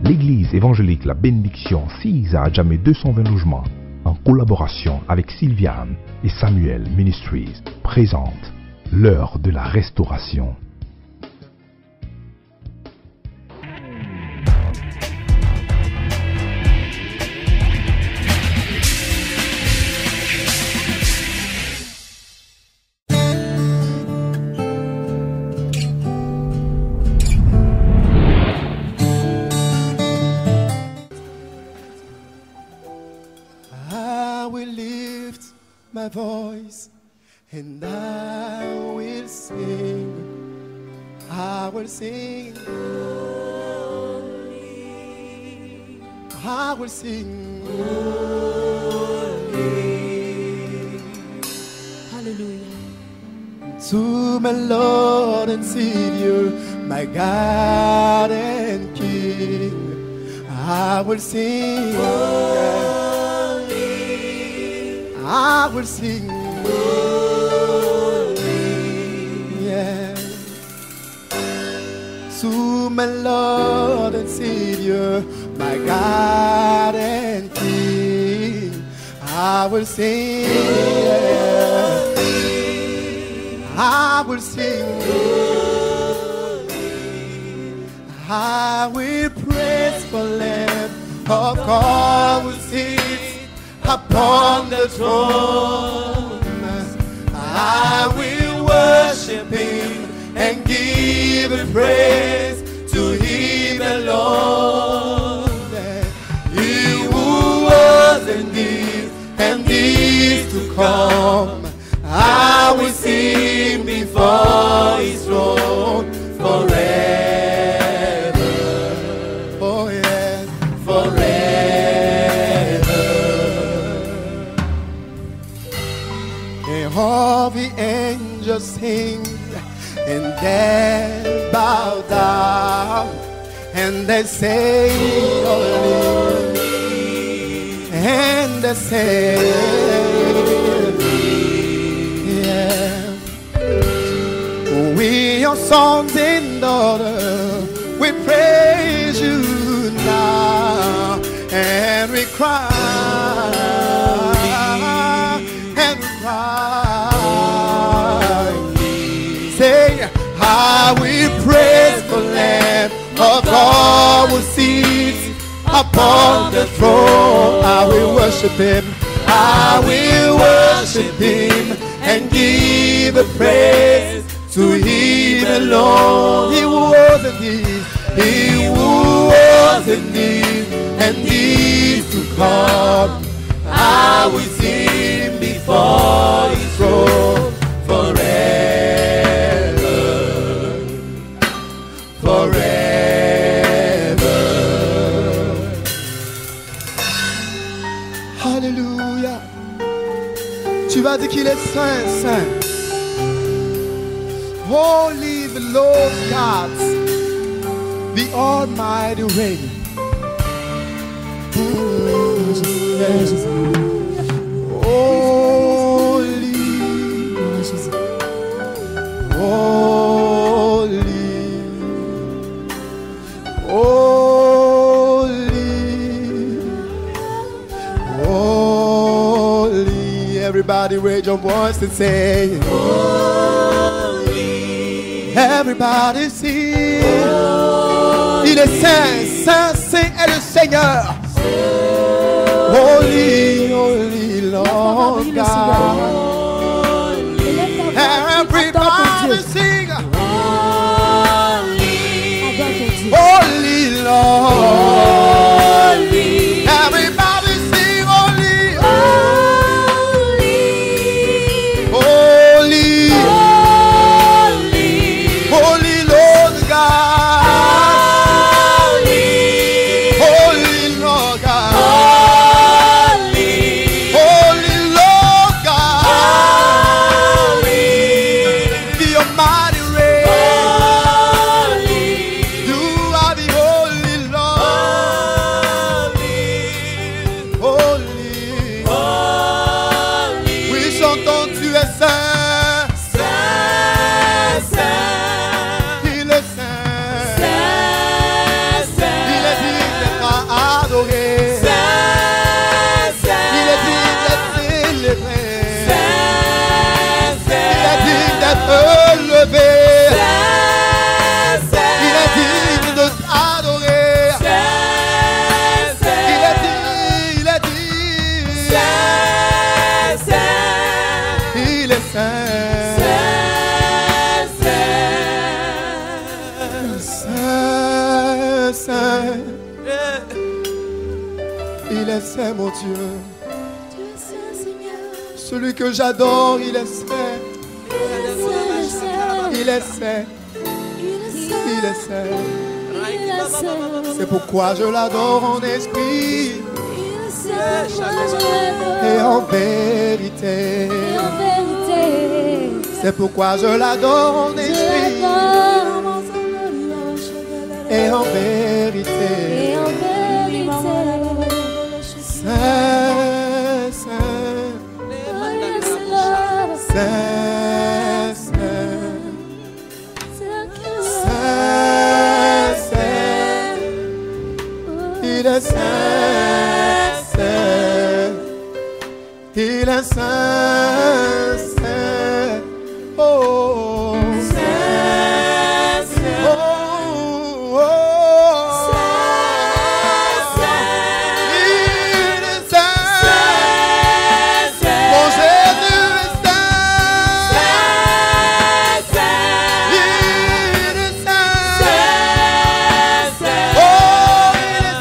L'église évangélique La Bénédiction 6 à Adjamé 220 logements, en collaboration avec Sylviane et Samuel Ministries, présente l'heure de la restauration. My voice and I will sing, I will sing, I will sing. Hallelujah. To my Lord and Savior, my God and King, I will sing. I will sing, yeah, to my Lord and Savior, my God and King. I will sing, yeah. I will sing, I will praise for Lamb of God who sits upon the throne. I will worship Him and give praise to Him alone. He who was and is to come, I will sing before His throne forever. Oh yes, forever. All the angels sing and they bow down and they say holy, and they say yeah. We your sons and daughters, we praise you now and we cry. Say, I will praise the Lamb of God who sits upon the throne. I will worship Him, I will worship Him and give a praise to Him alone. He was indeed, He was indeed, and is to come. I will sing before His throne forever, forever. Alléluia. Tu vas dire qu'il est saint, saint. Holy the Lord God, the Almighty reign. Holy, holy, holy, holy. Everybody raise your voice and say holy. Everybody sing. Il est saint, saint, saint est le Seigneur. Holy, holy Lord God. Everybody sing. Holy Lord. Everybody sing holy. Holy. Holy Lord God. Holy Lord God. Holy Lord God. saint. Il est saint, mon Dieu. Tu es saint, Seigneur. Celui que j'adore, il est saint. Il est saint. Il est saint. C'est pourquoi je l'adore en esprit et en vérité. C'est pourquoi je l'adore en esprit et en vérité. Saint, saint, saint, saint. Il est saint, saint. Il est saint, saint. Oh, saint, saint. Oh, oh, saint. Il est saint. Mon Jésus est saint. Il est saint. Oh, il est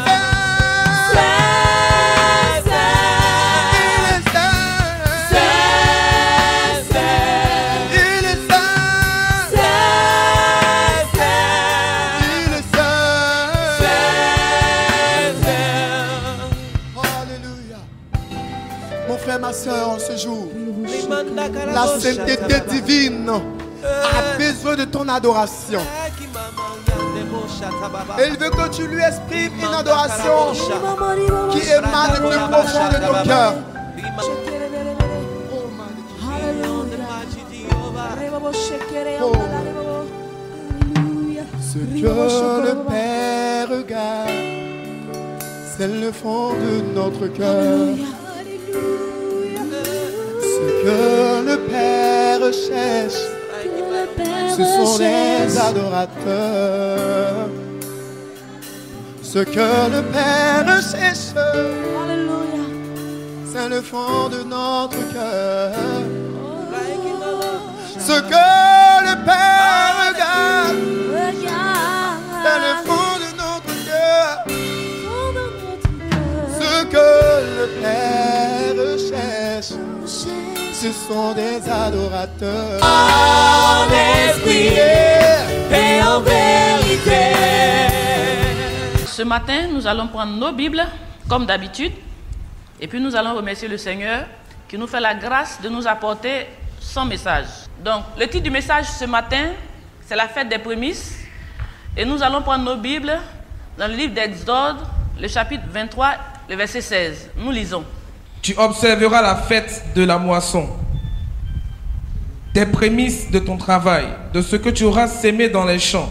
Ma soeur, en ce jour, la sainteté divine a besoin de ton adoration. Elle veut que tu lui exprimes une adoration qui émane du plus profond de ton cœur. Ce que le Père regarde, c'est le fond de notre cœur. Ce que le Père cherche, ce sont les adorateurs. Ce que le Père cherche, c'est le fond de notre cœur. Ce que le Père regarde, c'est le fond de notre cœur. Ce que le Père cherche, ce sont des adorateurs. En esprit et en vérité. Ce matin, nous allons prendre nos Bibles, comme d'habitude, et puis nous allons remercier le Seigneur qui nous fait la grâce de nous apporter son message. Donc, le titre du message ce matin, c'est la fête des prémices, et nous allons prendre nos Bibles dans le livre d'Exode, le chapitre 23, le verset 16. Nous lisons. Tu observeras la fête de la moisson, des prémices de ton travail, de ce que tu auras sémé dans les champs,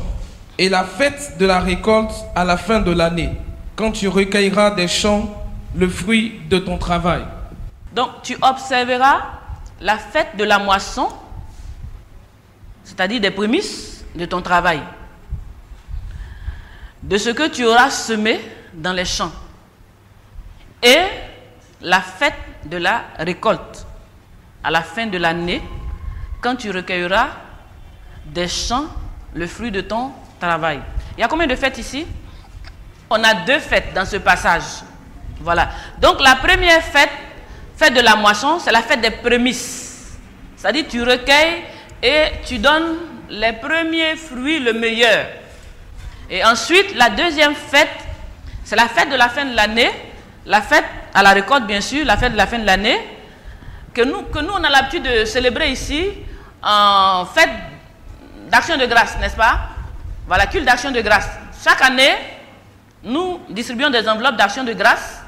et la fête de la récolte à la fin de l'année, quand tu recueilleras des champs le fruit de ton travail. Donc, tu observeras la fête de la moisson, c'est-à-dire des prémices de ton travail, de ce que tu auras semé dans les champs, et la fête de la récolte à la fin de l'année, quand tu recueilleras des champs le fruit de ton travail. Il y a combien de fêtes ici? On a 2 fêtes dans ce passage. Voilà. Donc la première fête, fête de la moisson, c'est la fête des prémices. C'est-à-dire tu recueilles et tu donnes les premiers fruits, le meilleur. Et ensuite, la deuxième fête, c'est la fête de la fin de l'année, la fête à la récolte, bien sûr, la fête de la fin de l'année, que nous on a l'habitude de célébrer ici en fête d'action de grâce, n'est-ce pas? Voilà, culte d'action de grâce. Chaque année, nous distribuons des enveloppes d'action de grâce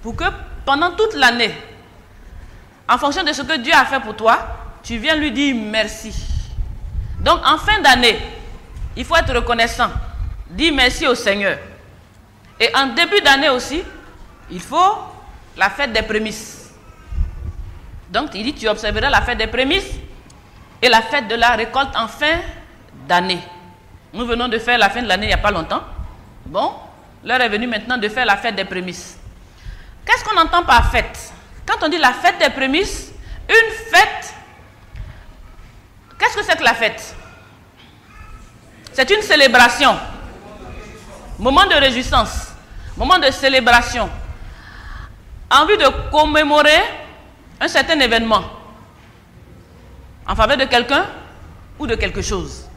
pour que pendant toute l'année, en fonction de ce que Dieu a fait pour toi, tu viens lui dire merci. Donc, en fin d'année, il faut être reconnaissant. Dire merci au Seigneur. Et en début d'année aussi, il faut la fête des prémices. Donc, il dit, tu observeras la fête des prémices et la fête de la récolte en fin d'année. Nous venons de faire la fin de l'année il n'y a pas longtemps. Bon, l'heure est venue maintenant de faire la fête des prémices. Qu'est-ce qu'on entend par fête? Quand on dit la fête des prémices, une fête, qu'est-ce que c'est que la fête? C'est une célébration. moment de réjouissance, moment de célébration, en vue de commémorer un certain événement en faveur de quelqu'un ou de quelque chose.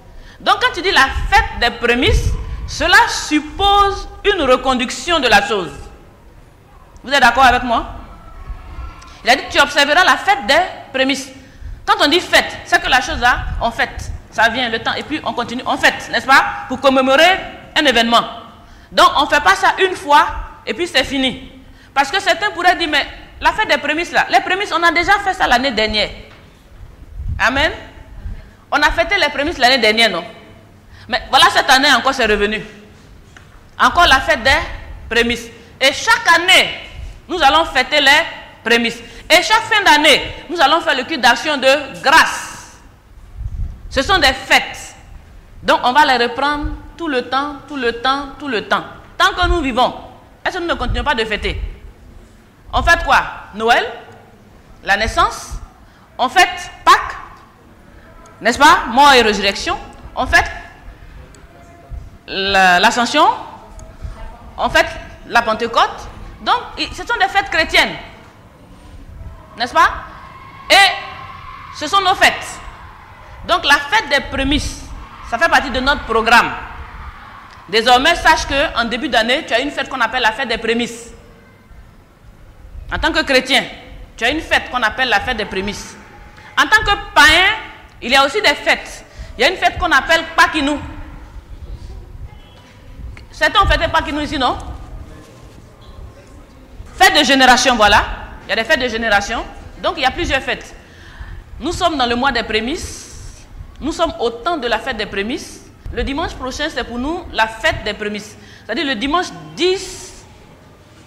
Donc quand tu dis la fête des prémices, cela suppose une reconduction de la chose. Vous êtes d'accord avec moi? Il a dit que tu observeras la fête des prémices. Quand on dit fête, c'est que la chose là, on fête. Ça vient le temps et puis on continue, on fête, n'est-ce pas? Pour commémorer un événement. Donc on ne fait pas ça une fois et puis c'est fini. Parce que certains pourraient dire, mais la fête des prémices là, les prémices, on a déjà fait ça l'année dernière. Amen. On a fêté les prémices l'année dernière, non? Mais voilà, cette année encore c'est revenu. Encore la fête des prémices. Et chaque année, nous allons fêter les prémices. Et chaque fin d'année, nous allons faire le culte d'action de grâce. Ce sont des fêtes. Donc on va les reprendre tout le temps, tout le temps, tout le temps. Tant que nous vivons, est-ce que nous ne continuons pas de fêter? On fête quoi? Noël, la naissance, on fête Pâques, n'est-ce pas? Mort et résurrection, on fête l'ascension, on fête la Pentecôte. Donc ce sont des fêtes chrétiennes, n'est-ce pas? Et ce sont nos fêtes. Donc la fête des prémices, ça fait partie de notre programme. Désormais, sache qu'en début d'année, tu as une fête qu'on appelle la fête des prémices. En tant que chrétien, tu as une fête qu'on appelle la fête des prémices. En tant que païen, il y a aussi des fêtes. Il y a une fête qu'on appelle Pakinou. Certains ont fêté Pakinou ici, non? Fête de génération, voilà. Il y a des fêtes de génération. Donc, il y a plusieurs fêtes. Nous sommes dans le mois des prémices. Nous sommes au temps de la fête des prémices. Le dimanche prochain, c'est pour nous la fête des prémices. C'est-à-dire le dimanche 10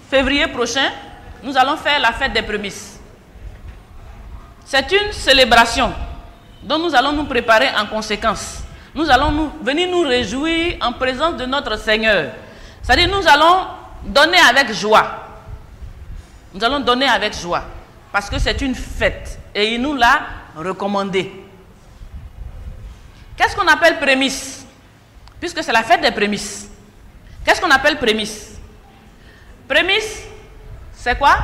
février prochain, nous allons faire la fête des prémices. C'est une célébration dont nous allons nous préparer en conséquence. Nous allons venir nous réjouir en présence de notre Seigneur. C'est-à-dire nous allons donner avec joie. Nous allons donner avec joie. Parce que c'est une fête. Et il nous l'a recommandé. Qu'est-ce qu'on appelle prémisse? Puisque c'est la fête des prémices. Qu'est-ce qu'on appelle prémisse? Prémisse, c'est quoi?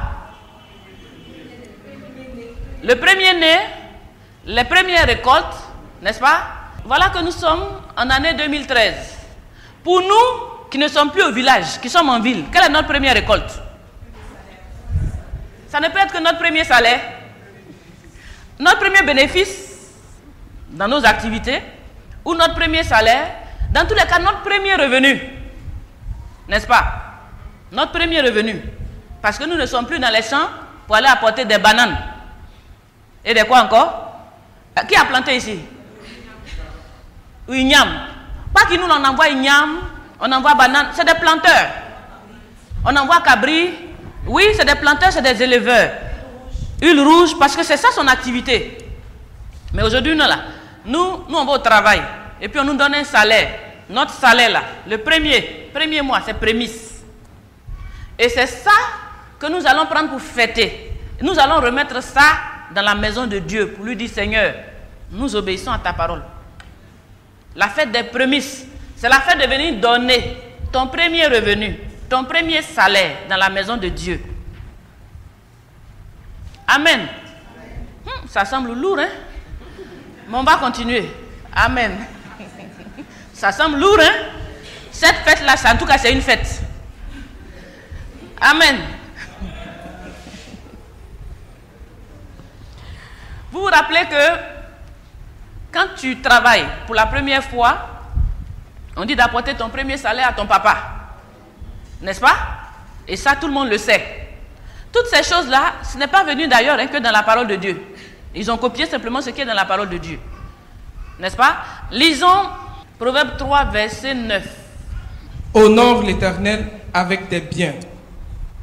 Le premier-né, les premières récoltes, n'est-ce pas? Voilà que nous sommes en année 2013. Pour nous, qui ne sommes plus au village, qui sommes en ville, quelle est notre première récolte? Ça ne peut être que notre premier salaire. Notre premier bénéfice dans nos activités, ou notre premier salaire, dans tous les cas, notre premier revenu. N'est-ce pas? Notre premier revenu. Parce que nous ne sommes plus dans les champs pour aller apporter des bananes. Et des quoi encore? Qui a planté ici? Oui, Ignam. Pas que nous on envoie Ignam, on envoie banane, c'est des planteurs. On envoie Cabri. Oui, c'est des planteurs, c'est des éleveurs. Huile rouge, parce que c'est ça son activité. Mais aujourd'hui, nous, là, nous on va au travail. Et puis on nous donne un salaire. Notre salaire là, le premier mois, c'est prémisse. Et c'est ça que nous allons prendre pour fêter. Nous allons remettre ça dans la maison de Dieu pour lui dire, Seigneur, nous obéissons à ta parole. La fête des prémices, c'est la fête de venir donner ton premier revenu, ton premier salaire dans la maison de Dieu. Amen. Ça semble lourd, hein? Mais on va continuer. Amen. Ça semble lourd, hein? Cette fête-là, en tout cas, c'est une fête. Amen. Vous vous rappelez que quand tu travailles pour la première fois, on dit d'apporter ton premier salaire à ton papa. N'est-ce pas? Et ça, tout le monde le sait. Toutes ces choses-là, ce n'est pas venu d'ailleurs que dans la parole de Dieu. Ils ont copié simplement ce qui est dans la parole de Dieu. N'est-ce pas? Lisons Proverbe 3, verset 9. Honore l'Éternel avec tes biens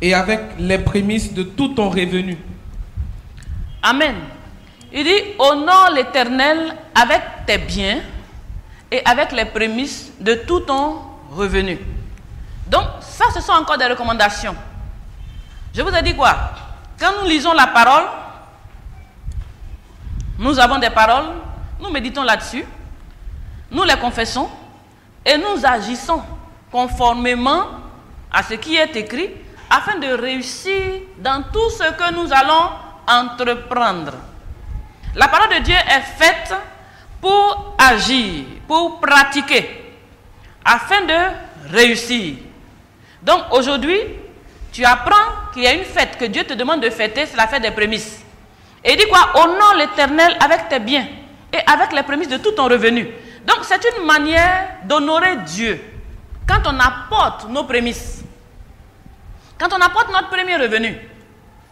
et avec les prémices de tout ton revenu. Amen. Il dit, honore l'Éternel avec tes biens et avec les prémices de tout ton revenu. Donc, ça, ce sont encore des recommandations. Je vous ai dit quoi? Quand nous lisons la parole, nous avons des paroles, nous méditons là-dessus, nous les confessons et nous agissons conformément à ce qui est écrit, afin de réussir dans tout ce que nous allons entreprendre. La parole de Dieu est faite pour agir, pour pratiquer, afin de réussir. Donc aujourd'hui, tu apprends qu'il y a une fête que Dieu te demande de fêter, c'est la fête des prémices. Et il dit quoi? Honore l'Éternel avec tes biens et avec les prémices de tout ton revenu. Donc c'est une manière d'honorer Dieu. Quand on apporte nos prémices, quand on apporte notre premier revenu,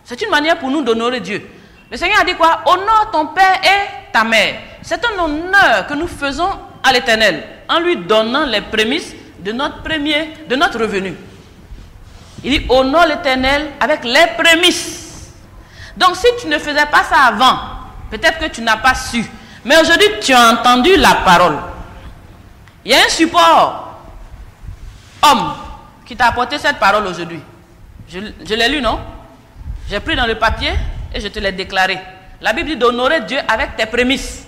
c'est une manière pour nous d'honorer Dieu. Le Seigneur a dit quoi? Honore ton père et ta mère. C'est un honneur que nous faisons à l'Éternel en lui donnant les prémices de notre revenu. Il dit honore l'Éternel avec les prémices. Donc si tu ne faisais pas ça avant, peut-être que tu n'as pas su. Mais aujourd'hui tu as entendu la parole. Il y a un support homme qui t'a apporté cette parole aujourd'hui. Je l'ai lu, non? J'ai pris dans le papier et je te l'ai déclaré. La Bible dit d'honorer Dieu avec tes prémices.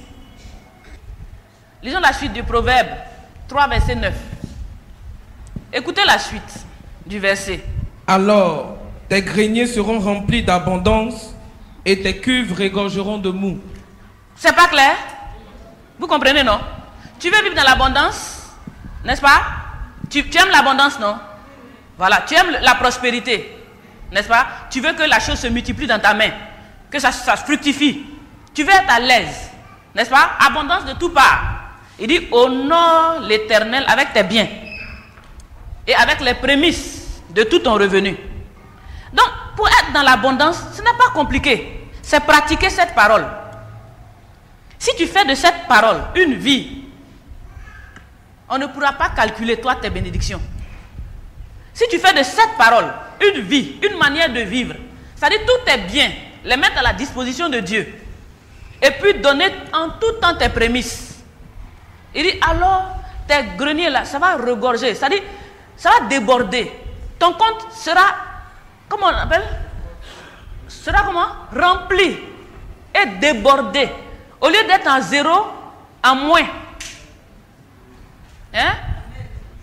Lisons la suite du Proverbe 3, verset 9. Écoutez la suite du verset. Alors, tes greniers seront remplis d'abondance et tes cuves regorgeront de mou. C'est pas clair? Vous comprenez, non? Tu veux vivre dans l'abondance, n'est-ce pas? Tu aimes l'abondance, non? Voilà, tu aimes la prospérité, n'est-ce pas? Tu veux que la chose se multiplie dans ta main, que ça fructifie. Tu veux être à l'aise, n'est-ce pas? Abondance de tout part. Il dit honore l'Éternel avec tes biens et avec les prémices de tout ton revenu. Donc, pour être dans l'abondance, ce n'est pas compliqué. C'est pratiquer cette parole. Si tu fais de cette parole une vie, on ne pourra pas calculer toi tes bénédictions. Si tu fais de cette parole une vie, une manière de vivre, c'est-à-dire tous tes biens, les mettre à la disposition de Dieu, et puis donner en tout temps tes prémices. Il dit alors, tes greniers là, ça va regorger, c'est-à-dire, ça va déborder. Ton compte sera, comment on appelle? Sera comment? Rempli et débordé. Au lieu d'être en zéro, en moins. Hein?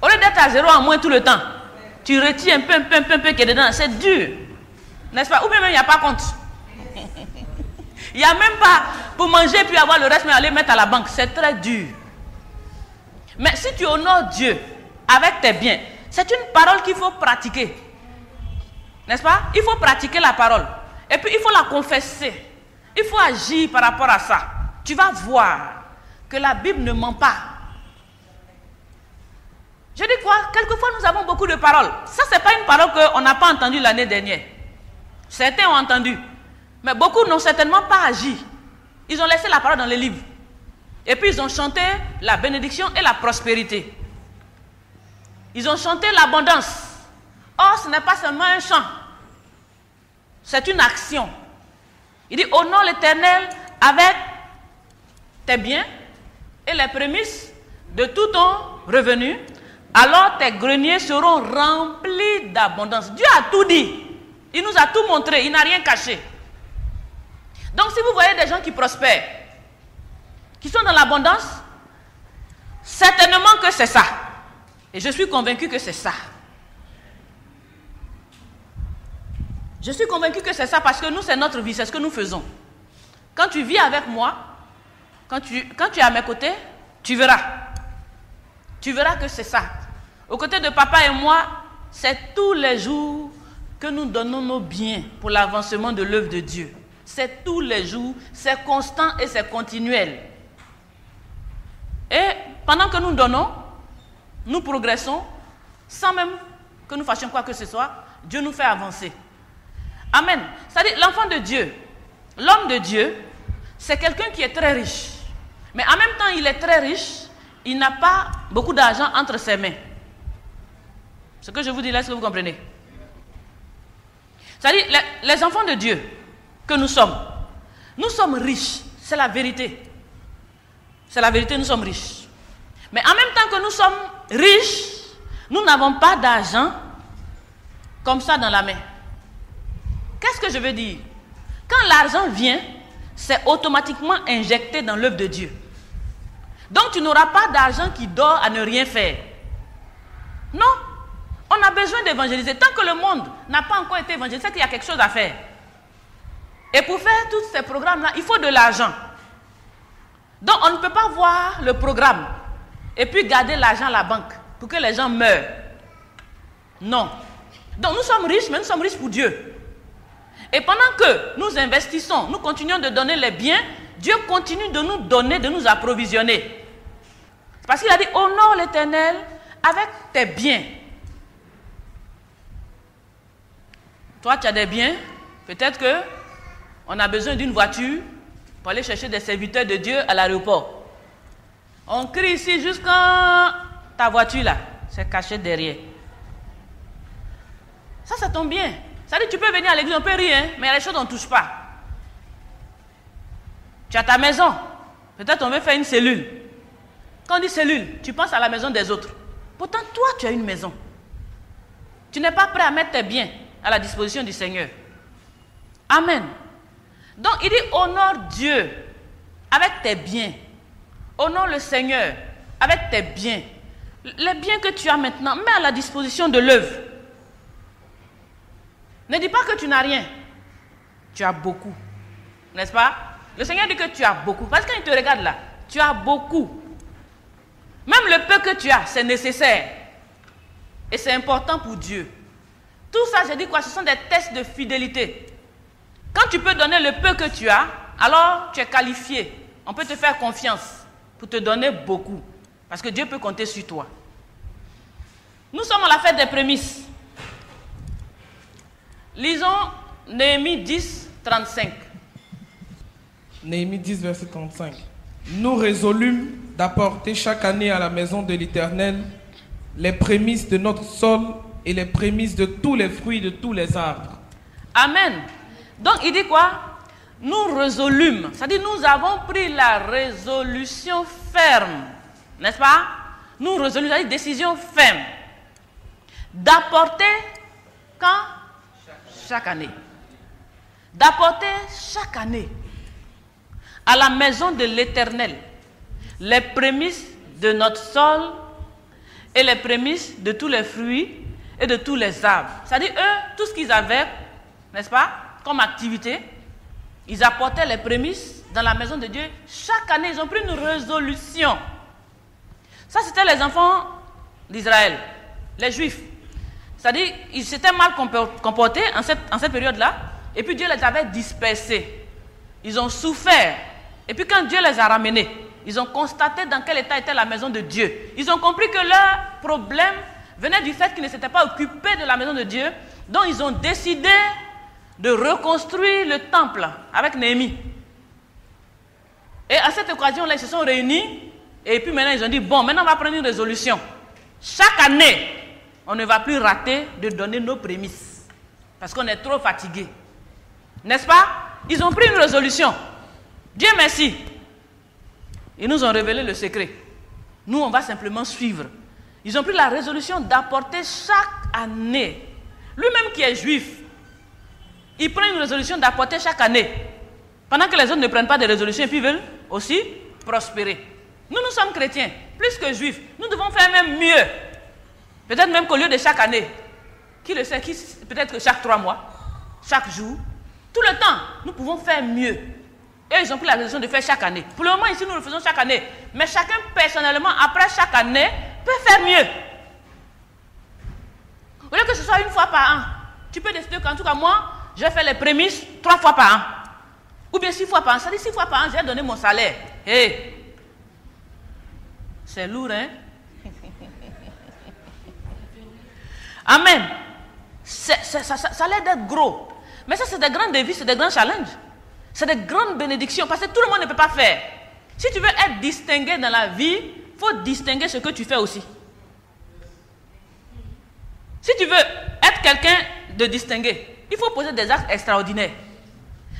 Au lieu d'être à zéro, en moins tout le temps. Tu retires un peu qui est dedans. C'est dur. N'est-ce pas? Ou bien même il n'y a pas compte. Il n'y a même pas pour manger puis avoir le reste, mais aller mettre à la banque. C'est très dur. Mais si tu honores Dieu avec tes biens, c'est une parole qu'il faut pratiquer. N'est-ce pas? Il faut pratiquer la parole. Et puis il faut la confesser. Il faut agir par rapport à ça. Tu vas voir que la Bible ne ment pas. Je dis quoi? Quelquefois nous avons beaucoup de paroles. Ça, ce n'est pas une parole qu'on n'a pas entendue l'année dernière. Certains ont entendu. Mais beaucoup n'ont certainement pas agi. Ils ont laissé la parole dans les livres. Et puis ils ont chanté la bénédiction et la prospérité. Ils ont chanté l'abondance. Or, ce n'est pas seulement un chant. C'est une action. Il dit, honore l'Éternel avec tes biens et les prémices de tout ton revenu. Alors tes greniers seront remplis d'abondance. Dieu a tout dit. Il nous a tout montré. Il n'a rien caché. Donc si vous voyez des gens qui prospèrent, qui sont dans l'abondance, certainement que c'est ça. Et je suis convaincu que c'est ça. Je suis convaincu que c'est ça parce que nous, c'est notre vie, c'est ce que nous faisons. Quand tu vis avec moi, quand tu es à mes côtés, tu verras. Tu verras que c'est ça. Aux côtés de papa et moi, c'est tous les jours que nous donnons nos biens pour l'avancement de l'œuvre de Dieu. C'est tous les jours, c'est constant et c'est continuel. Et pendant que nous donnons, nous progressons, sans même que nous fassions quoi que ce soit, Dieu nous fait avancer. Amen. C'est-à-dire, l'enfant de Dieu, l'homme de Dieu, c'est quelqu'un qui est très riche. Mais en même temps, il est très riche, il n'a pas beaucoup d'argent entre ses mains. Ce que je vous dis là, est-ce que vous comprenez? C'est-à-dire, les enfants de Dieu que nous sommes riches, c'est la vérité. C'est la vérité, nous sommes riches. Mais en même temps que nous sommes riches, nous n'avons pas d'argent comme ça dans la main. Qu'est-ce que je veux dire? Quand l'argent vient, c'est automatiquement injecté dans l'œuvre de Dieu. Donc tu n'auras pas d'argent qui dort à ne rien faire. Non. besoin d'évangéliser. Tant que le monde n'a pas encore été évangélisé, c'est qu'il y a quelque chose à faire. Et pour faire tous ces programmes-là, il faut de l'argent. Donc on ne peut pas voir le programme et puis garder l'argent à la banque pour que les gens meurent. Non. Donc nous sommes riches, mais nous sommes riches pour Dieu. Et pendant que nous investissons, nous continuons de donner les biens, Dieu continue de nous donner, de nous approvisionner. Parce qu'il a dit, honore l'Éternel avec tes biens. Toi, tu as des biens. Peut-être qu'on a besoin d'une voiture pour aller chercher des serviteurs de Dieu à l'aéroport. On crie ici jusqu'à ta voiture là. C'est caché derrière. Ça, c'est ton bien. Ça dit, tu peux venir à l'église, on peut rire, hein, mais les choses, on ne touche pas. Tu as ta maison. Peut-être on veut faire une cellule. Quand on dit cellule, tu penses à la maison des autres. Pourtant, toi, tu as une maison. Tu n'es pas prêt à mettre tes biens à la disposition du Seigneur. Amen. Donc, il dit, honore Dieu avec tes biens. Honore le Seigneur avec tes biens. Les biens que tu as maintenant, mets à la disposition de l'œuvre. Ne dis pas que tu n'as rien. Tu as beaucoup. N'est-ce pas? Le Seigneur dit que tu as beaucoup. Parce que quand il te regarde là, tu as beaucoup. Même le peu que tu as, c'est nécessaire. Et c'est important pour Dieu. Tout ça, je dis quoi? Ce sont des tests de fidélité. Quand tu peux donner le peu que tu as, alors tu es qualifié. On peut te faire confiance pour te donner beaucoup. Parce que Dieu peut compter sur toi. Nous sommes à la fête des prémices. Lisons Néhémie 10, 35. Néhémie 10, verset 35. Nous résolûmes d'apporter chaque année à la maison de l'Éternel les prémices de notre sol et les prémices de tous les fruits de tous les arbres. Amen. Donc il dit quoi? Nous résolûmes. C'est-à-dire nous avons pris la résolution ferme. N'est-ce pas? Nous résolûmes, c'est-à-dire décision ferme. D'apporter quand? Chaque année. D'apporter chaque année à la maison de l'Éternel les prémices de notre sol et les prémices de tous les fruits et de tous les arbres. C'est-à-dire, eux, tout ce qu'ils avaient, n'est-ce pas, comme activité, ils apportaient les prémices dans la maison de Dieu. Chaque année, ils ont pris une résolution. Ça, c'était les enfants d'Israël, les Juifs. C'est-à-dire, ils s'étaient mal comportés en cette période-là, et puis Dieu les avait dispersés. Ils ont souffert. Et puis quand Dieu les a ramenés, ils ont constaté dans quel état était la maison de Dieu. Ils ont compris que leur problème venait du fait qu'ils ne s'étaient pas occupés de la maison de Dieu. Donc ils ont décidé de reconstruire le temple avec Néhémie. Et à cette occasion-là, ils se sont réunis. Et puis maintenant, ils ont dit, bon, maintenant on va prendre une résolution. Chaque année, on ne va plus rater de donner nos prémices. Parce qu'on est trop fatigué. N'est-ce pas? Ils ont pris une résolution. Dieu merci. Ils nous ont révélé le secret. Nous, on va simplement suivre. Ils ont pris la résolution d'apporter chaque année. Lui-même qui est juif, il prend une résolution d'apporter chaque année. Pendant que les autres ne prennent pas de résolution et puis veulent aussi prospérer. Nous, nous sommes chrétiens, plus que juifs. Nous devons faire même mieux. Peut-être même qu'au lieu de chaque année, qui le sait, peut-être que chaque 3 mois, chaque jour, tout le temps, nous pouvons faire mieux. Et ils ont pris la décision de faire chaque année. Pour le moment, ici, nous le faisons chaque année. Mais chacun, personnellement, après chaque année, peut faire mieux. Au lieu que ce soit une fois par an, tu peux décider qu'en tout cas, moi, je vais faire les prémices 3 fois par an. Ou bien 6 fois par an. Ça dit 6 fois par an, j'ai donné mon salaire. Hey. C'est lourd, hein? Amen. Ça a l'air d'être gros. Mais ça, c'est des grands défis, c'est des grands challenges. C'est des grandes bénédictions. Parce que tout le monde ne peut pas faire. Si tu veux être distingué dans la vie, il faut distinguer ce que tu fais aussi. Si tu veux être quelqu'un de distingué, il faut poser des actes extraordinaires.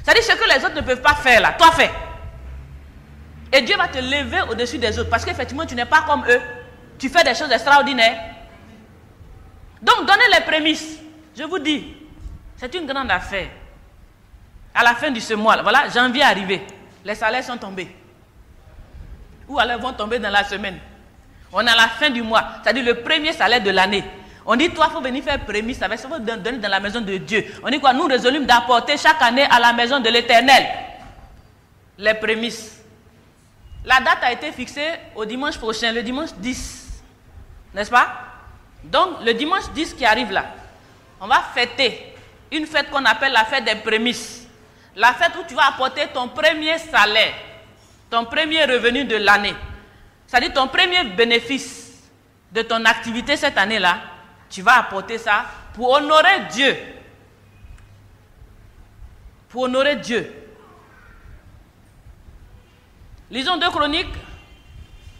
C'est-à-dire ce que les autres ne peuvent pas faire là, toi fais. Et Dieu va te lever au-dessus des autres. Parce qu'effectivement, tu n'es pas comme eux. Tu fais des choses extraordinaires. Donc, donnez les prémices. Je vous dis, c'est une grande affaire. À la fin de ce mois, voilà, janvier est arrivé. Les salaires sont tombés. Ou alors vont tomber dans la semaine. On est à la fin du mois. C'est-à-dire le premier salaire de l'année. On dit, toi, il faut venir faire prémisse avec ça, il faut donner dans la maison de Dieu. On dit quoi? Nous résolûmes d'apporter chaque année à la maison de l'Éternel les prémices. La date a été fixée au dimanche prochain, le dimanche 10. N'est-ce pas? Donc, le dimanche 10 qui arrive là, on va fêter une fête qu'on appelle la fête des prémices. La fête où tu vas apporter ton premier salaire, ton premier revenu de l'année. C'est-à-dire ton premier bénéfice de ton activité cette année-là, tu vas apporter ça pour honorer Dieu. Pour honorer Dieu. Lisons 2 Chroniques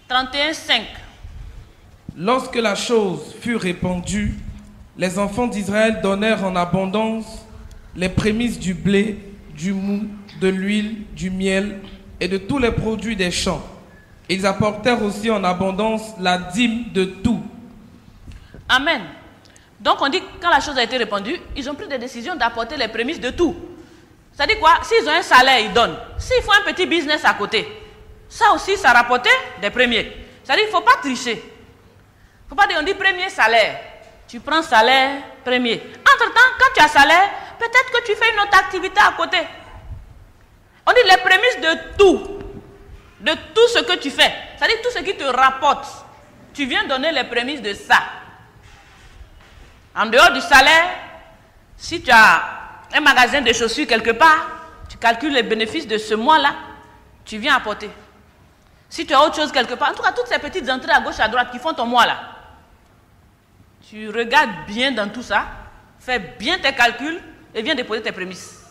31:5. Lorsque la chose fut répandue, les enfants d'Israël donnèrent en abondance les prémices du blé, du mou, de l'huile, du miel et de tous les produits des champs. Ils apportèrent aussi en abondance la dîme de tout. Amen. Donc on dit que quand la chose a été répandue, ils ont pris des décisions d'apporter les prémices de tout. Ça dit quoi? S'ils ont un salaire, ils donnent. S'ils font un petit business à côté, ça aussi, ça rapportait des premiers. Ça dit qu'il ne faut pas tricher. Il ne faut pas dire, on dit premier salaire. Tu prends salaire, premier. Entre-temps, quand tu as salaire, peut-être que tu fais une autre activité à côté. On dit les prémices de tout. De tout ce que tu fais. C'est-à-dire tout ce qui te rapporte. Tu viens donner les prémices de ça. En dehors du salaire, si tu as un magasin de chaussures quelque part, tu calcules les bénéfices de ce mois-là, tu viens apporter. Si tu as autre chose quelque part, en tout cas toutes ces petites entrées à gauche, à droite qui font ton mois-là, tu regardes bien dans tout ça, fais bien tes calculs et viens déposer tes prémices.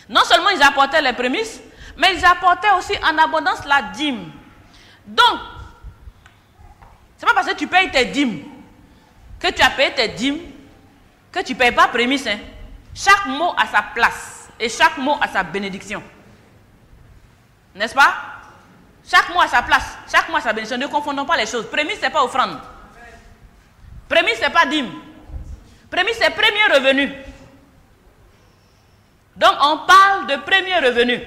Non seulement ils apportaient les prémices, mais ils apportaient aussi en abondance la dîme. Donc, c'est pas parce que tu payes tes dîmes que tu as payé tes dîmes que tu ne payes pas prémices. Hein. Chaque mot a sa place et chaque mot a sa bénédiction. N'est-ce pas? Chaque mot a sa place, chaque mot a sa bénédiction. Ne confondons pas les choses. Prémisse, ce n'est pas offrande. Prémisse, ce n'est pas dîme. Prémisse, c'est premier revenu. Donc, on parle de premier revenu.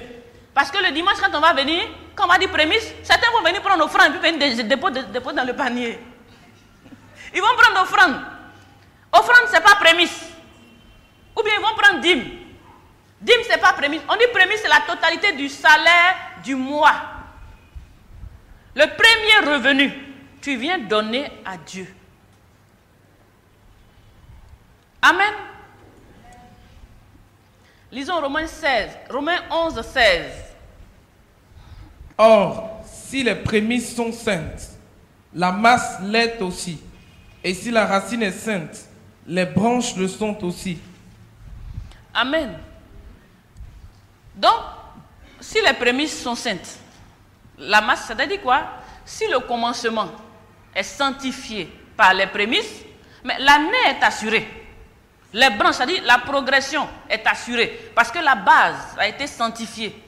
Parce que le dimanche, quand on va venir, quand on va dire prémisse, certains vont venir prendre offrande et puis venir déposer dans le panier. Ils vont prendre offrande. Offrande, ce n'est pas prémisse. Ou bien ils vont prendre dîme. Dîme, ce n'est pas prémisse. On dit prémisse, c'est la totalité du salaire du mois. Le premier revenu, tu viens donner à Dieu. Amen. Lisons Romains 11, 16. Or, si les prémices sont saintes, la masse l'est aussi. Et si la racine est sainte, les branches le sont aussi. Amen. Donc, si les prémices sont saintes, la masse, c'est-à-dire quoi? Si le commencement est sanctifié par les prémices, mais l'année est assurée. Les branches, c'est-à-dire la progression est assurée parce que la base a été sanctifiée.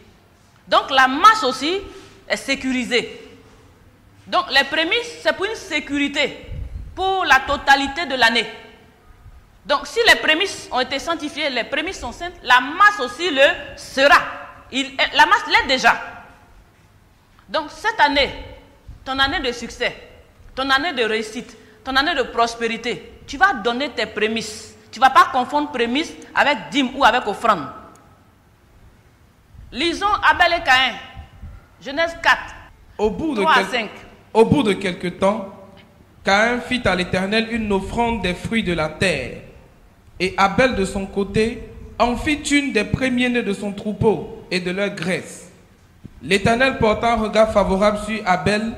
Donc la masse aussi est sécurisée. Donc les prémices, c'est pour une sécurité, pour la totalité de l'année. Donc si les prémices ont été sanctifiées, les prémices sont saintes, la masse aussi le sera. La masse l'est déjà. Donc cette année, ton année de succès, ton année de réussite, ton année de prospérité, tu vas donner tes prémices. Tu ne vas pas confondre prémices avec dîme ou avec offrande. Lisons Abel et Caïn. Genèse 4, 3 à 5. Au bout de quelque temps, Caïn fit à l'Éternel une offrande des fruits de la terre. Et Abel, de son côté, en fit une des premiers-nés de son troupeau et de leur graisse. L'Éternel porta un regard favorable sur Abel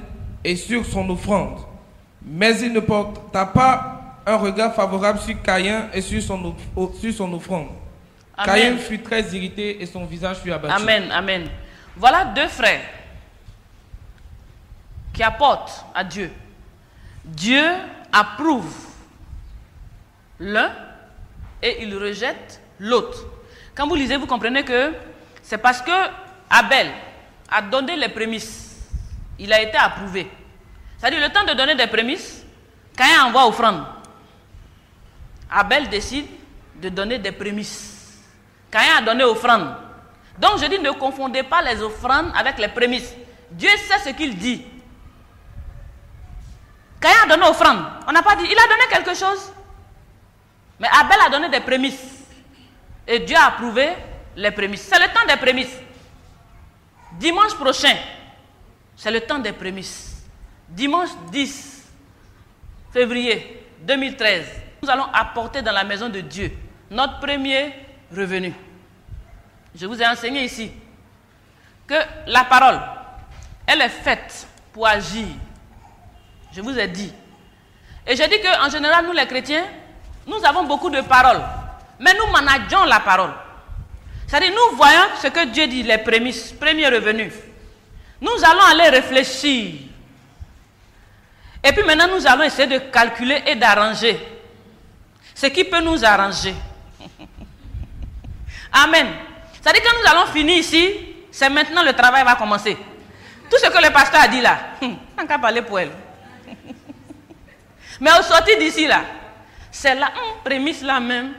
et sur son offrande. Mais il ne porta pas un regard favorable sur Caïn et sur son offrande. Amen. Caïn fut très irrité et son visage fut abattu. Amen, amen. Voilà deux frères qui apportent à Dieu. Dieu approuve l'un et il rejette l'autre. Quand vous lisez, vous comprenez que c'est parce que Abel a donné les prémices. Il a été approuvé. C'est-à-dire le temps de donner des prémices, Caïn envoie offrande. Abel décide de donner des prémices. Caïn a donné offrande. Donc je dis, ne confondez pas les offrandes avec les prémices. Dieu sait ce qu'il dit. Caïn a donné offrande. On n'a pas dit, il a donné quelque chose. Mais Abel a donné des prémices. Et Dieu a approuvé les prémices. C'est le temps des prémices. Dimanche prochain, c'est le temps des prémices. Dimanche 10 février 2013, nous allons apporter dans la maison de Dieu notre premier revenu. Je vous ai enseigné ici que la parole, elle est faite pour agir. Je vous ai dit. Et j'ai dit qu'en général, nous les chrétiens, nous avons beaucoup de paroles. Mais nous manageons la parole. C'est-à-dire, nous voyons ce que Dieu dit, les prémices, premier revenu. Nous allons aller réfléchir. Et puis maintenant, nous allons essayer de calculer et d'arranger ce qui peut nous arranger. Amen. C'est-à-dire que nous allons finir ici, c'est maintenant le travail va commencer. Tout ce que le pasteur a dit là, on n'a qu'à parler pour elle. Mais au sortir d'ici là, c'est la prémisse là même.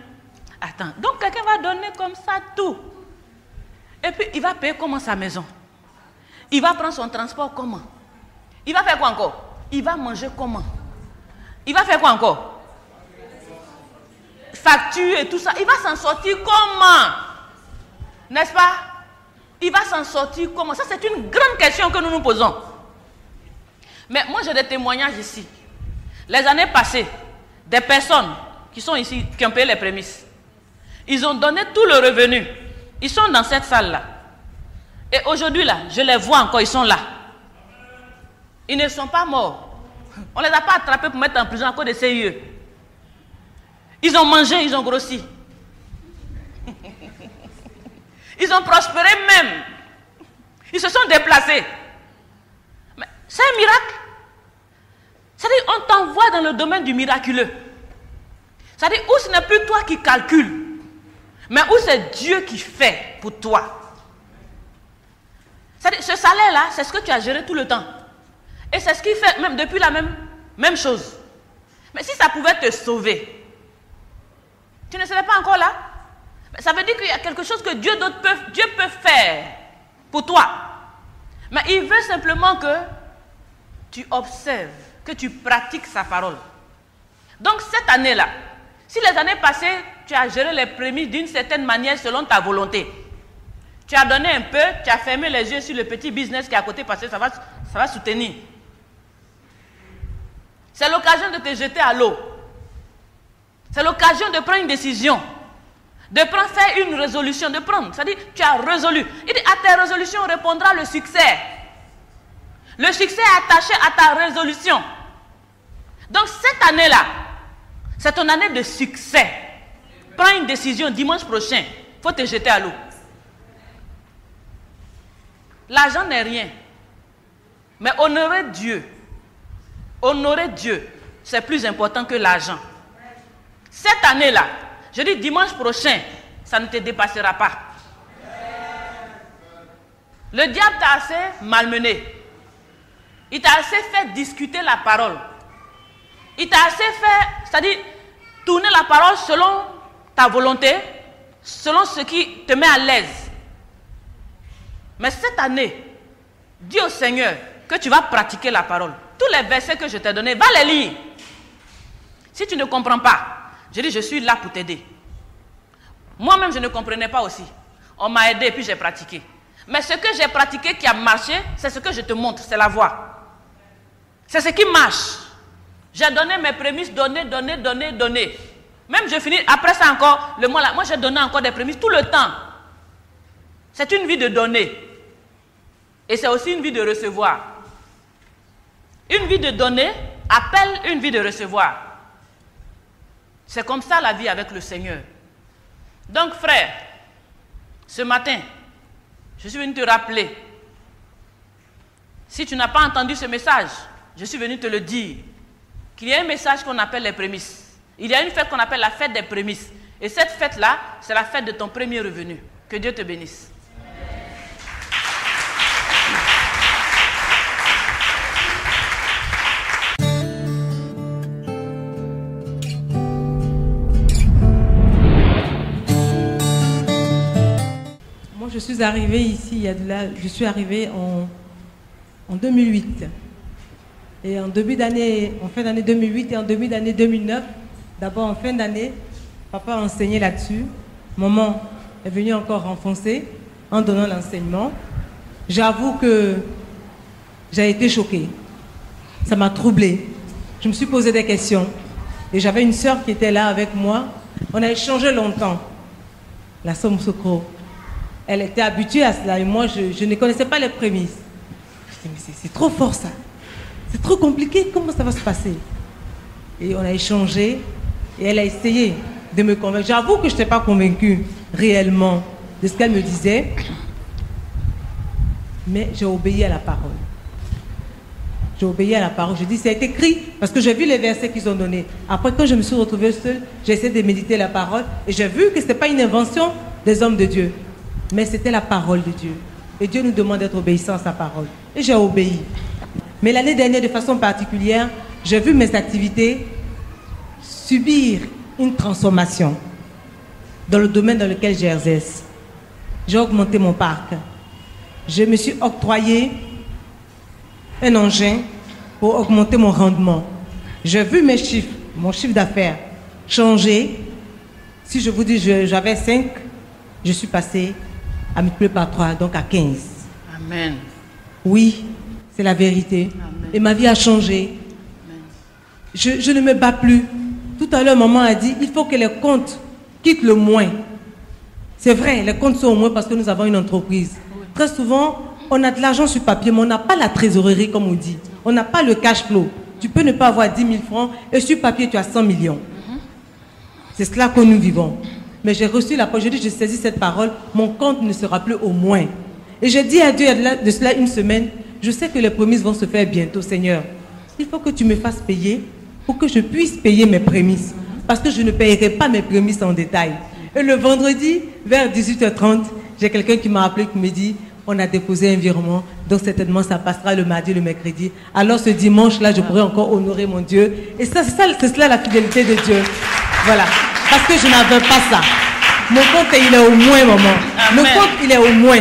Attends, donc quelqu'un va donner comme ça tout. Et puis il va payer comment sa maison? Il va prendre son transport comment? Il va faire quoi encore? Il va manger comment? Il va faire quoi encore? Facture et tout ça. Il va s'en sortir comment? N'est-ce pas? Il va s'en sortir comment? Ça, c'est une grande question que nous nous posons. Mais moi, j'ai des témoignages ici. Les années passées, des personnes qui sont ici, qui ont payé les prémices, ils ont donné tout le revenu. Ils sont dans cette salle-là. Et aujourd'hui, là, je les vois encore, ils sont là. Ils ne sont pas morts. On ne les a pas attrapés pour mettre en prison à cause de CIE. Ils ont mangé, ils ont grossi. Ils ont prospéré même. Ils se sont déplacés. Mais c'est un miracle. C'est-à-dire, on t'envoie dans le domaine du miraculeux. C'est-à-dire, où ce n'est plus toi qui calcules, mais où c'est Dieu qui fait pour toi. C'est-à-dire, ce salaire-là, c'est ce que tu as géré tout le temps. Et c'est ce qui fait, même depuis la même chose. Mais si ça pouvait te sauver, tu ne serais pas encore là. Mais ça veut dire qu'il y a quelque chose que Dieu peut faire pour toi. Mais il veut simplement que tu observes, que tu pratiques sa parole. Donc cette année-là, si les années passées, tu as géré les prémices d'une certaine manière selon ta volonté, tu as donné un peu, tu as fermé les yeux sur le petit business qui est à côté parce que ça va soutenir. C'est l'occasion de te jeter à l'eau. C'est l'occasion de prendre une décision. De faire une résolution, de prendre. C'est-à-dire, tu as résolu. Il dit, à tes résolutions répondra le succès. Le succès est attaché à ta résolution. Donc, cette année-là, c'est ton année de succès. Prends une décision dimanche prochain. Il faut te jeter à l'eau. L'argent n'est rien. Mais honorer Dieu, c'est plus important que l'argent. Cette année-là, je dis dimanche prochain, ça ne te dépassera pas. Le diable t'a assez malmené. Il t'a assez fait discuter la parole. Il t'a assez fait, c'est-à-dire tourner la parole selon ta volonté, selon ce qui te met à l'aise. Mais cette année, dis au Seigneur que tu vas pratiquer la parole. Tous les versets que je t'ai donnés, va les lire. Si tu ne comprends pas, je dis je suis là pour t'aider. Moi-même, je ne comprenais pas aussi. On m'a aidé et puis j'ai pratiqué. Mais ce que j'ai pratiqué qui a marché, c'est ce que je te montre, c'est la voie. C'est ce qui marche. J'ai donné mes prémices, donné. Même je finis, après ça encore, le mois là, moi j'ai donné encore des prémices tout le temps. C'est une vie de donner. Et c'est aussi une vie de recevoir. Une vie de donner appelle une vie de recevoir. C'est comme ça la vie avec le Seigneur. Donc frère, ce matin, je suis venu te rappeler. Si tu n'as pas entendu ce message, je suis venu te le dire. Qu'il y a un message qu'on appelle les prémices. Il y a une fête qu'on appelle la fête des prémices. Et cette fête-là, c'est la fête de ton premier revenu. Que Dieu te bénisse. Je suis arrivée ici, je suis arrivée en 2008. Et en début d'année, en fin d'année 2008 et en début d'année 2009, d'abord en fin d'année, papa a enseigné là-dessus. Maman est venue encore renforcer en donnant l'enseignement. J'avoue que j'ai été choquée. Ça m'a troublée. Je me suis posé des questions. Et j'avais une sœur qui était là avec moi. On a échangé longtemps. La Somme Sokro. Elle était habituée à cela et moi, je ne connaissais pas les prémices. Je me suis dit, mais c'est trop fort ça. C'est trop compliqué. Comment ça va se passer? Et on a échangé et elle a essayé de me convaincre. J'avoue que je n'étais pas convaincue réellement de ce qu'elle me disait. Mais j'ai obéi à la parole. J'ai obéi à la parole. Je dis, c'est écrit, parce que j'ai vu les versets qu'ils ont donnés. Après, quand je me suis retrouvée seule, j'ai essayé de méditer la parole et j'ai vu que ce n'était pas une invention des hommes de Dieu, mais c'était la parole de Dieu. Et Dieu nous demande d'être obéissants à sa parole. Et j'ai obéi. Mais l'année dernière, de façon particulière, j'ai vu mes activités subir une transformation dans le domaine dans lequel j'exerce. J'ai augmenté mon parc. Je me suis octroyé un engin pour augmenter mon rendement. J'ai vu mes chiffres, mon chiffre d'affaires changer. Si je vous dis j'avais 5, je suis passé à multiplier par 3, donc à 15. Amen. Oui, c'est la vérité. Amen. Et ma vie a changé. Amen. Je ne me bats plus. Tout à l'heure, maman a dit, il faut que les comptes quittent le moins. C'est vrai, les comptes sont au moins parce que nous avons une entreprise. Oui. Très souvent, on a de l'argent sur papier, mais on n'a pas la trésorerie, comme on dit. On n'a pas le cash flow. Tu peux ne pas avoir 10 000 francs et sur papier, tu as 100 millions. C'est cela que nous vivons. Mais j'ai reçu la parole, je dis, je saisis cette parole, mon compte ne sera plus au moins. Et j'ai dit à Dieu de cela une semaine, je sais que les prémices vont se faire bientôt, Seigneur. Il faut que tu me fasses payer pour que je puisse payer mes prémices. Parce que je ne payerai pas mes prémices en détail. Et le vendredi, vers 18h30, j'ai quelqu'un qui m'a appelé, qui me dit, on a déposé un virement, donc certainement ça passera le mardi, le mercredi. Alors ce dimanche-là, je pourrai encore honorer mon Dieu. Et ça, c'est cela la fidélité de Dieu. Voilà. Parce que je n'avais pas ça. Mon compte, il est au moins, maman. Amen. Le compte, il est au moins.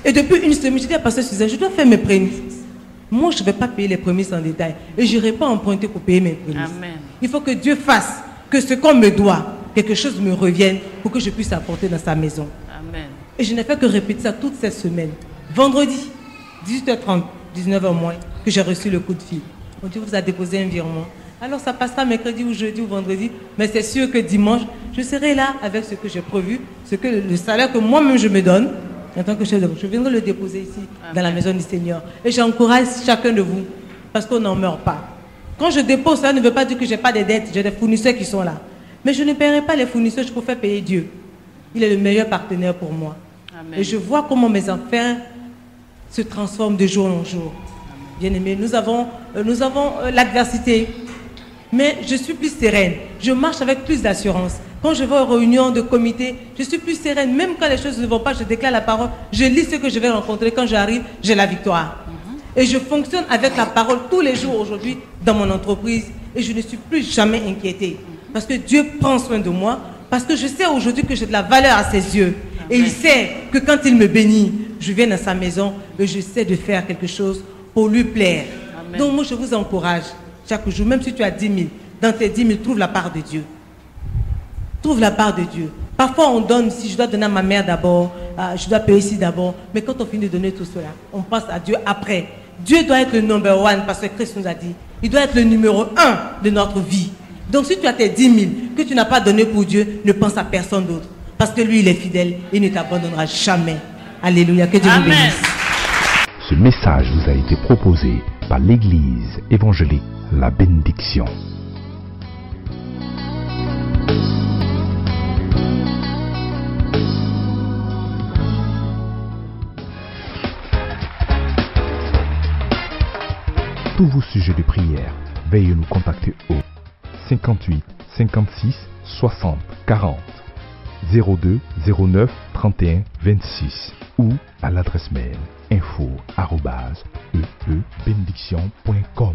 Et depuis une semaine, je dis à Pasteur Suzanne, je dois faire mes prémices. Moi, je ne vais pas payer les prémices en détail. Et je n'irai pas emprunter pour payer mes prémices. Amen. Il faut que Dieu fasse que ce qu'on me doit, quelque chose me revienne pour que je puisse apporter dans sa maison. Amen. Et je n'ai fait que répéter ça toute cette semaine. Vendredi, 18h30, 19h moins, que j'ai reçu le coup de fil. On dit, vous a déposé un virement. Alors ça passera mercredi ou jeudi ou vendredi, mais c'est sûr que dimanche, je serai là avec ce que j'ai prévu, le salaire que moi-même je me donne, en tant que chef de... Je viendrai le déposer ici, dans la maison du Seigneur. Et j'encourage chacun de vous, parce qu'on n'en meurt pas. Quand je dépose, ça ne veut pas dire que je n'ai pas de dettes, j'ai des fournisseurs qui sont là. Mais je ne paierai pas les fournisseurs, je préfère payer Dieu. Il est le meilleur partenaire pour moi. Amen. Et je vois comment mes affaires se transforment de jour en jour. Bien-aimés, nous avons l'adversité, mais je suis plus sereine. Je marche avec plus d'assurance. Quand je vais aux réunions de comité, je suis plus sereine. Même quand les choses ne vont pas, je déclare la parole. Je lis ce que je vais rencontrer. Quand j'arrive, j'ai la victoire. Et je fonctionne avec la parole tous les jours aujourd'hui dans mon entreprise. Et je ne suis plus jamais inquiétée. Parce que Dieu prend soin de moi. Parce que je sais aujourd'hui que j'ai de la valeur à ses yeux. Amen. Et il sait que quand il me bénit, je viens dans sa maison et je sais de faire quelque chose pour lui plaire. Amen. Donc moi, je vous encourage chaque jour, même si tu as 10 000, dans tes 10 000, trouve la part de Dieu. Trouve la part de Dieu. Parfois, on donne, si je dois donner à ma mère d'abord, je dois payer ici d'abord. Mais quand on finit de donner tout cela, on passe à Dieu après. Dieu doit être le number one, parce que Christ nous a dit. Il doit être le numéro 1 de notre vie. Donc si tu as tes 10 000 que tu n'as pas donné pour Dieu, ne pense à personne d'autre. Parce que lui, il est fidèle et il ne t'abandonnera jamais. Alléluia, que Dieu vous bénisse. Ce message vous a été proposé par l'Église évangélique La Bénédiction. Tous vos sujets de prière, veuillez nous contacter au 58 56 60 40 02 09 31 26 ou à l'adresse mail info@eebénédiction.com.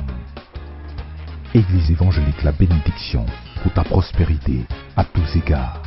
Église évangélique La Bénédiction, pour ta prospérité à tous égards.